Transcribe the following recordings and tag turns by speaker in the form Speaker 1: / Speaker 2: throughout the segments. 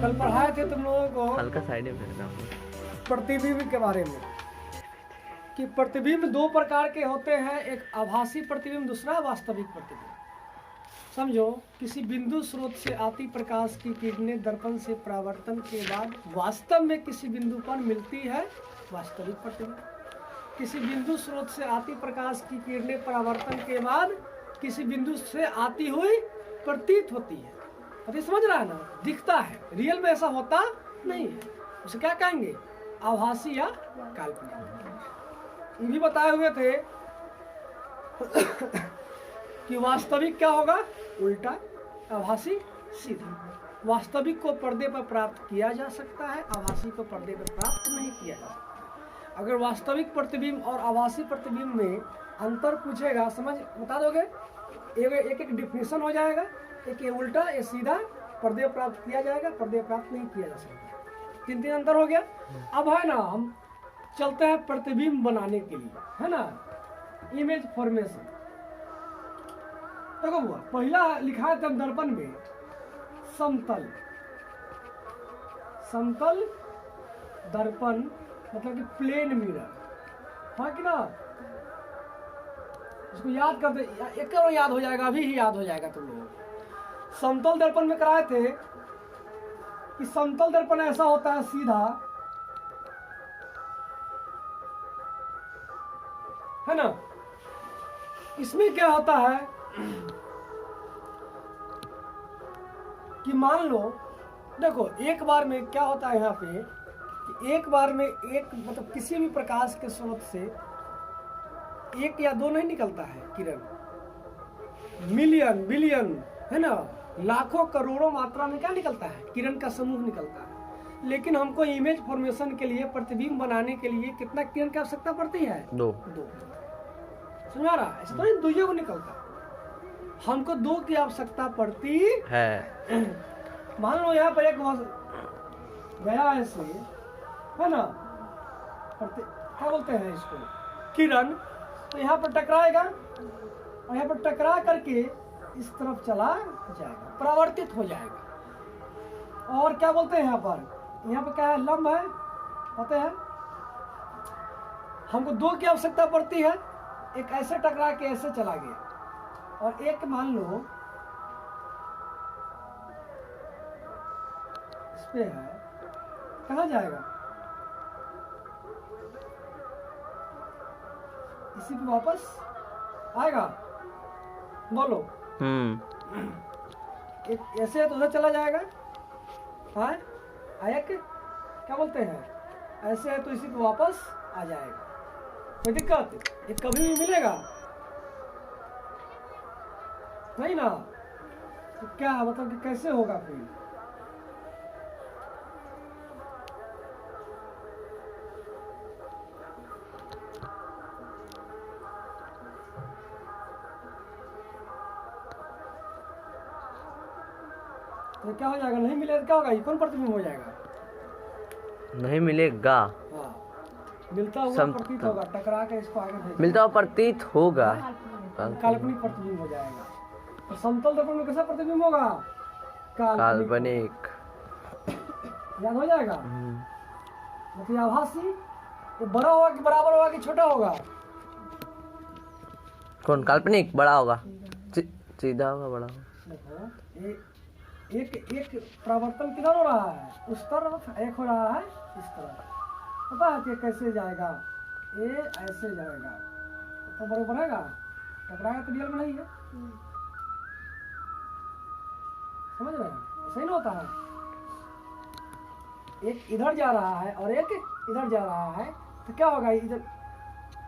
Speaker 1: कल पढ़ाए थे तुम लोगों को
Speaker 2: हल्का साइड में फेंकना।
Speaker 1: प्रतिबिंब के बारे में कि प्रतिबिंब दो प्रकार के होते हैं, एक आभासी प्रतिबिंब, दूसरा वास्तविक प्रतिबिंब। समझो, किसी बिंदु स्रोत से आती प्रकाश की किरणें दर्पण से परावर्तन के बाद वास्तव में किसी बिंदु पर मिलती है, वास्तविक प्रतिबिंब। किसी बिंदु स्रोत से आती प्रकाश की किरणें परावर्तन के बाद किसी बिंदु से आती हुई प्रतीत होती है। अभी समझ रहा है ना, दिखता है, रियल में ऐसा होता नहीं है। उसे क्या कहेंगे, आभासी या काल्पनिक। ये भी बताए हुए थे कि वास्तविक क्या होगा, उल्टा, आभासी सीधा। वास्तविक को पर्दे पर प्राप्त किया जा सकता है, आभासी को पर्दे पर प्राप्त नहीं किया जा सकता। अगर वास्तविक प्रतिबिंब और आभासी प्रतिबिंब में अंतर पूछेगा, समझ बता दोगे, एक एक डिफिनेशन हो जाएगा, एक ये उल्टा, ये सीधा, पर्दे प्राप्त किया जाएगा, पर्दे प्राप्त नहीं किया जा सकता। तीन अंतर हो गया। अब है ना, हम चलते हैं प्रतिबिंब बनाने के लिए, है ना, इमेज फॉर्मेशन। देखो हुआ, पहला लिखा है तब दर्पण में समतल, समतल दर्पण मतलब कि प्लेन मिरर, हाँ कि ना। इसको याद करते, एक और याद हो जाएगा, अभी ही याद हो जाएगा तुम लोगों को। समतल दर्पण में कराए थे कि समतल दर्पण ऐसा होता है सीधा, है ना। इसमें क्या होता है कि मान लो, देखो एक बार में क्या होता है यहाँ पे कि एक बार में एक मतलब किसी भी प्रकाश के स्रोत से एक या दो नहीं निकलता है किरण, मिलियन बिलियन, है ना, लाखों करोड़ों मात्रा में क्या निकलता है, किरण का समूह निकलता है। लेकिन हमको इमेज फॉर्मेशन के लिए, प्रतिबिंब बनाने के लिए कितना किरण की आवश्यकता पड़ती है, दो। समझ आ रहा, ऐसा तो नहीं दुइयों को निकलता, हमको दो की आवश्यकता पड़ती है। मान लो यहाँ पर एक गया ऐसे, है ना, क्या बोलते हैं इसको, किरण, तो यहाँ पर टकराएगा और यहाँ पर टकरा करके इस तरफ चला जाएगा, परावर्तित हो जाएगा। और क्या बोलते हैं यहाँ पर क्या है, लंब है, पता है। हमको दो की आवश्यकता पड़ती है, एक ऐसे टकरा के ऐसे चला गया, और एक मान लो इस पे है, कहाँ जाएगा, इसी पे वापस आएगा, बोलो। एक ऐसे है तो उधर चला जाएगा, हाँ आया क्या बोलते हैं, ऐसे है तो इसी पे वापस आ जाएगा, कोई दिक्कत, ये कभी भी मिलेगा नहीं ना। तो क्या मतलब कि कैसे होगा फिर, तो क्या हो जाएगा, नहीं मिलेगा तो क्या होगा, कौन प्रतिबिंब हो जाएगा,
Speaker 2: नहीं मिलेगा,
Speaker 1: हाँ, मिलता हुआ प्रतीत होगा, टकरा के इसको आगे भेज,
Speaker 2: मिलता हुआ प्रतीत होगा,
Speaker 1: काल्पनिक प्रतिबिंब हो जाएगा। तो समतल दर्पण में कैसा प्रतिबिंब होगा,
Speaker 2: काल्पनिक,
Speaker 1: याद हो जाएगा। मतलब आभासी, वो बड़ा होगा कि बराबर होगा कि छोटा होगा,
Speaker 2: कौन काल्पनिक बड़ा होगा, सीधा होगा, बड़ा होगा।
Speaker 1: एक परावर्तन किधर हो रहा है, उस तरफ, एक हो रहा है इस तरफ, पता है कि कैसे जाएगा, ये ऐसे जाएगा तो बराबर रहेगा, टकराएगा तो रियल में नहीं है, समझ रहे हैं, सही ना होता है। एक इधर जा रहा है और एक इधर जा रहा है, तो क्या होगा, इधर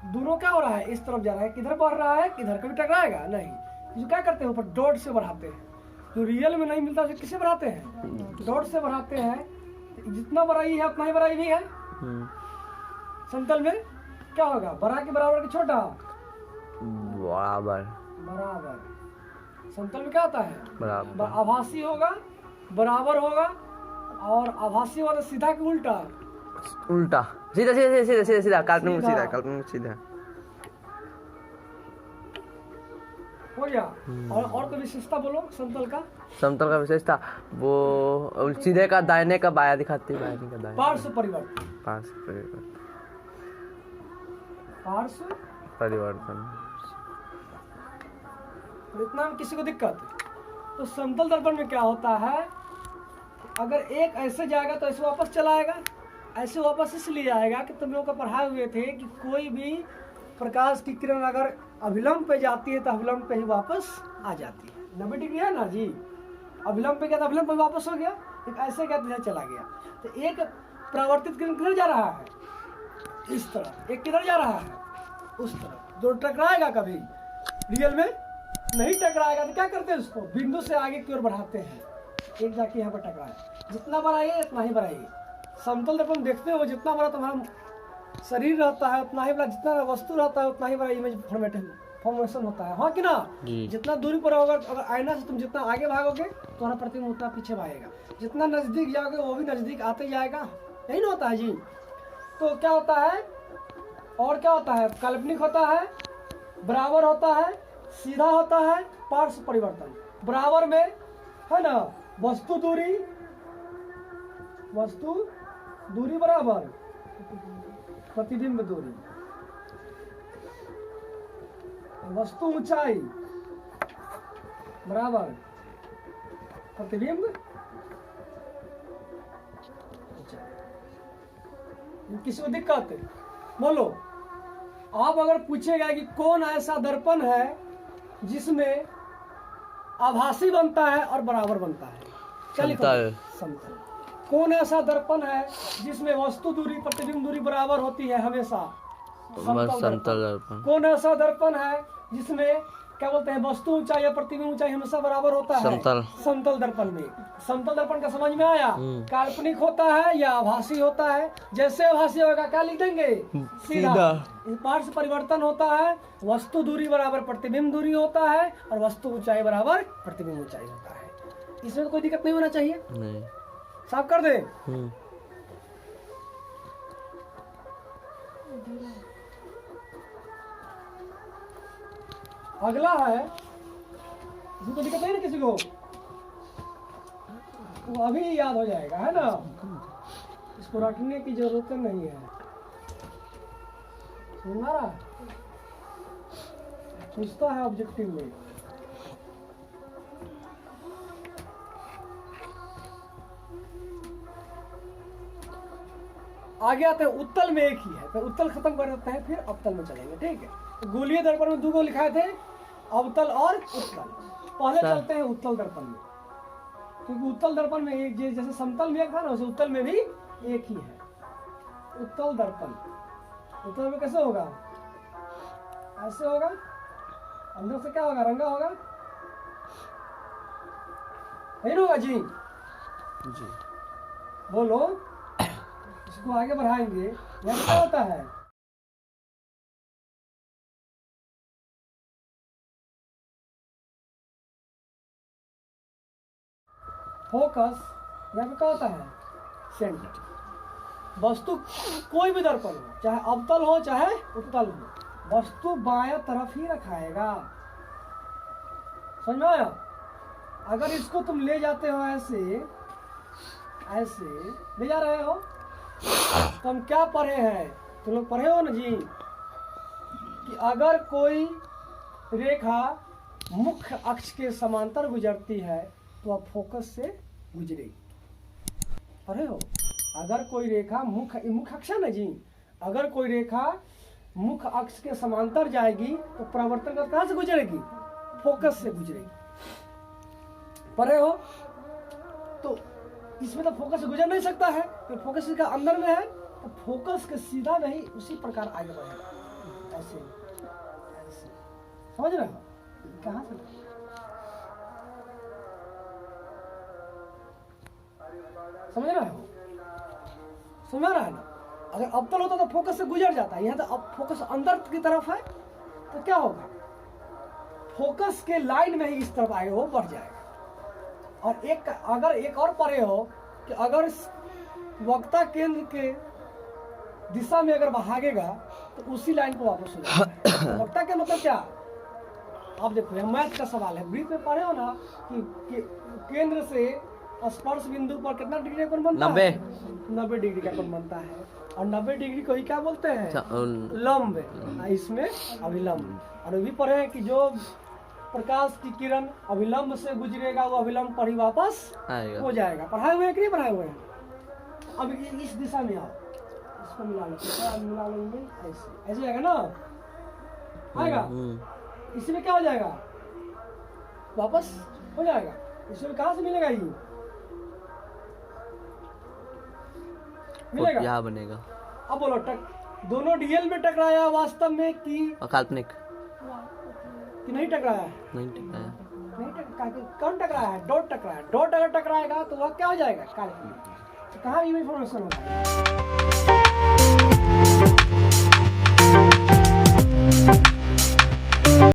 Speaker 1: दोनों क्या हो रहा है, इस तरफ जा रहा है, किधर बढ़ रहा है, किधर कभी टकराएगा नहीं। जो क्या करते हैं, ऊपर डॉट से बढ़ाते हैं, जो रियल में नहीं मिलता उसे किससे बढ़ाते हैं, डॉट से बढ़ाते हैं। जितना बड़ाई है उतना ही बड़ाई भी है। समतल में क्या होगा, बड़ा के बराबर कि छोटा,
Speaker 2: बराबर,
Speaker 1: बराबर। समतल में क्या होता है,
Speaker 2: बराबर,
Speaker 1: आभासी होगा, बराबर होगा, और आभासी वाला सीधा कि उल्टा,
Speaker 2: उल्टा, सीधा सीधा सीधा सीधा सीधा, काल्पनिक सीधा, काल्पनिक सीधा।
Speaker 1: हो गया। और कोई विशेषता बोलो समतल का।
Speaker 2: समतल का विशेषता वो सीधे का दाहिने का बाया दिखाती है, बाया का दाहिने।
Speaker 1: पार्श्व परिवर्तन।
Speaker 2: पार्श्व परिवर्तन।
Speaker 1: पार्श्व
Speaker 2: परिवर्तन।
Speaker 1: इतना में किसी को दिक्कत? तो समतल दर्पण में क्या होता है, अगर एक ऐसे जाएगा तो ऐसे वापस चला आएगा, ऐसे वापस इसलिए आएगा कि तुम लोग को पढ़ाए हुए थे कि कोई भी प्रकाश की किरण अगर अभिलंब पे जाती है तो अभिलंब पे ही वापस आ जाती है। 90 डिग्री है ना जी, अभिलंब पे गया तो अभिलंब पे वापस हो गया, एक ऐसे गया तो इधर चला गया। तो एक परावर्तित किरण किधर जा रहा है, इस तरह, एक किधर जा रहा है, उस तरफ। जो टकराएगा कभी रियल में नहीं टकराएगा तो क्या करते हैं, उसको बिंदु से आगे की ओर बढ़ाते हैं, एक जाके यहाँ पर टकराए। जितना बढ़ाइए उतना ही बढ़ाइए। समतल दर्पण देखते हो, जितना बड़ा तुम्हारा शरीर रहता है उतना ही बड़ा, जितना वस्तु रहता है उतना ही बड़ा इमेज फॉर्मेशन होता है, हाँ कि ना। जितना दूरी पर होगा, अगर आईना से तुम जितना आगे भागोगे तुम्हारा प्रतिबिंब उतना पीछे भागेगा, जितना नजदीक जाओगे वो भी नजदीक आते जाएगा, यही ना होता है जी। तो क्या होता है, और क्या होता है, काल्पनिक होता है, बराबर होता है, सीधा होता है, पार्श्व परिवर्तन। बराबर में है ना वस्तु दूरी बराबर, प्रतिबिंब दूरी, वस्तु ऊंचाई बराबर, प्रतिबिंब ऊंचाई। किसी को दिक्कत है बोलो। आप अगर पूछेगा कि कौन ऐसा दर्पण है जिसमें आभासी बनता है और बराबर बनता है, चलिए समतल। कौन ऐसा दर्पण है जिसमें वस्तु दूरी प्रतिबिंब दूरी बराबर होती है हमेशा, समतल दर्पण। कौन ऐसा दर्पण है जिसमें क्या बोलते हैं वस्तु ऊंचाई या प्रतिबिंब ऊंचाई हमेशा बराबर होता है, समतल दर्पण में। समतल दर्पण का समझ में आया, काल्पनिक होता है या आभासी होता है। जैसे आभासी होगा क्या लिख देंगे, सीधा। पार्श्व परिवर्तन होता है, वस्तु दूरी बराबर प्रतिबिंब दूरी होता है और वस्तु ऊंचाई बराबर प्रतिबिंब ऊंचाई होता है। इसमें तो कोई दिक्कत नहीं होना चाहिए, नहीं। साफ कर दे। अगला है, इसमें तो दिक्कत नहीं ना किसी को, वो अभी याद हो जाएगा, है ना, इसको रखने की जरूरत नहीं है। सुन रहा है, पूछता है ऑब्जेक्टिव में। आगे आते हैं उत्तल में, एक ही है, फिर उत्तल खत्म कर देते हैं, फिर अवतल में चलेंगे, ठीक है। गोलीय दर्पण में 2 को लिखाए थे, अवतल और उत्तल। पहले चलते हैं उत्तल दर्पण में, क्योंकि उत्तल दर्पण में एक जैसे समतल में एक था ना, वैसे उत्तल में भी एक ही है। उत्तल दर्पण, उत्तल में कैसे होगा, ऐसे होगा, अंदर से क्या होगा, रंगा होगा, नहीं होगा जी, जी बोलो। इसको आगे बढ़ाएंगे, यह क्या होता है, फोकस, यहाँ पे क्या होता है, सेंटर। वस्तु कोई भी दर्पण हो, चाहे अवतल हो चाहे उत्तल हो, वस्तु बाएं तरफ ही रखाएगा, समझ में आया। अगर इसको तुम ले जाते हो ऐसे ऐसे ले जा रहे हो, तो हम क्या पढ़े हैं, तुम लोग पढ़े हो ना जी, कि अगर कोई रेखा मुख्य अक्ष के समांतर गुजरती है तो आप फोकस से गुजरेगी, पढ़े हो। अगर कोई रेखा मुख्य अक्ष है ना जी, अगर कोई रेखा मुख्य अक्ष के समांतर जाएगी तो परावर्तन का कहाँ से गुजरेगी, फोकस से गुजरेगी, पढ़े हो। तो इसमें तो फोकस से गुजर नहीं सकता है, तो फोकस इसका अंदर में है, तो फोकस के सीधा नहीं उसी प्रकार आगे बढ़ेगा, ऐसे ऐसे, समझ रहे हो। कहाँ से समझ रहे हो, समझ रहा है ना। अगर अवतल होता तो फोकस से गुजर जाता है, यहाँ तो अब फोकस अंदर की तरफ है, तो क्या होगा, फोकस के लाइन में ही इस तरफ आगे वो बढ़ जाएगा। और एक अगर एक और पढ़े हो कि अगर वक्ता केंद्र के दिशा में अगर भागेगा तो उसी लाइन को वापस हो जाएगा। वक्ता के मतलब क्या, अब देखो यह मैथ का सवाल है, ब्रीफ में पढ़े हो ना कि केंद्र से स्पर्श बिंदु पर कितना डिग्री का कोण बनता है? 90 डिग्री का कोण बनता है। और 90 डिग्री को ही क्या बोलते हैं? लंब। इसमें अभिलंब। और भी पढ़े हैं कि जो प्रकाश की किरण अभिलंब से गुजरेगा वो अभिलंब पर ही वापस हो जाएगा। पढ़ाए हुए हैं कि नहीं पढ़ाए हुए हैं? अब इस दिशा में आओ, इसको मिला लेंगे, ऐसे ऐसे जाएगा ना, आएगा। इसमें क्या हो जाएगा? वापस हो जाएगा। इसमें कहाँ से मिलेगा? ये मिलेगा,
Speaker 2: यहाँ बनेगा।
Speaker 1: अब बोलो दोनों डीएल में टकराया वास्तव में कि
Speaker 2: काल्पनिक?
Speaker 1: कि नहीं टकराया?
Speaker 2: नहीं टकराया।
Speaker 1: कौन टकराया है? डॉट टकराया। डॉट अगर टकराएगा तो वह क्या हो जाएगा? काल्पनिक। तो कहाँ इमेज फॉर्मेशन होगा?